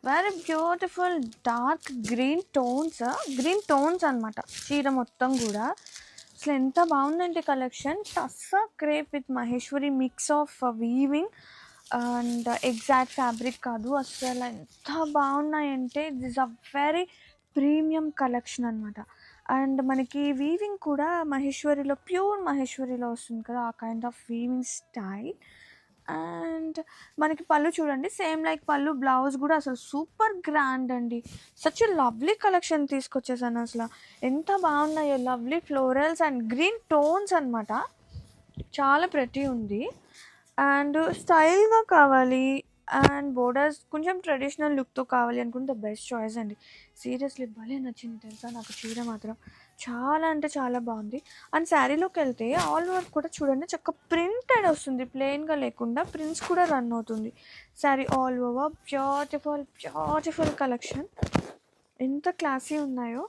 Very beautiful dark green tones అనమాట చీర మొత్తం కూడా. అసలు ఎంత బాగుందంటే collection. Tussar crepe with Maheshwari mix of weaving and exact fabric కాదు. అసలు ఎంత బాగున్నాయంటే this uh very premium collection అనమాట. అండ్ మనకి వీవింగ్ కూడా మహేశ్వరిలో ప్యూర్ మహేశ్వరిలో వస్తుంది కదా, ఆ kind of weaving style. And మనకి పళ్ళు చూడండి, సేమ్ లైక్ పళ్ళు. బ్లౌజ్ కూడా అసలు సూపర్ గ్రాండ్ అండి. సచ్ లవ్లీ కలెక్షన్ తీసుకొచ్చేసాను. అసలు ఎంత బాగున్నాయో, lovely florals and green tones అనమాట. చాలా ప్రతి ఉంది. అండ్ స్టైల్గా కావాలి అండ్ బోర్డర్స్ కొంచెం ట్రెడిషనల్ లుక్తో కావాలి అనుకుంటే ద బెస్ట్ చాయిస్ అండి. సీరియస్లీ భలే నచ్చింది తెలుసా నాకు చీర మాత్రం. చాలా అంటే చాలా బాగుంది. అండ్ శారీలోకి వెళ్తే ఆల్ ఓవర్ కూడా చూడండి చక్క ప్రింటెడ్ వస్తుంది, ప్లెయిన్గా లేకుండా ప్రింట్స్ కూడా రన్ అవుతుంది sari all over. Beautiful collection. ఎంత క్లాసీ ఉన్నాయో.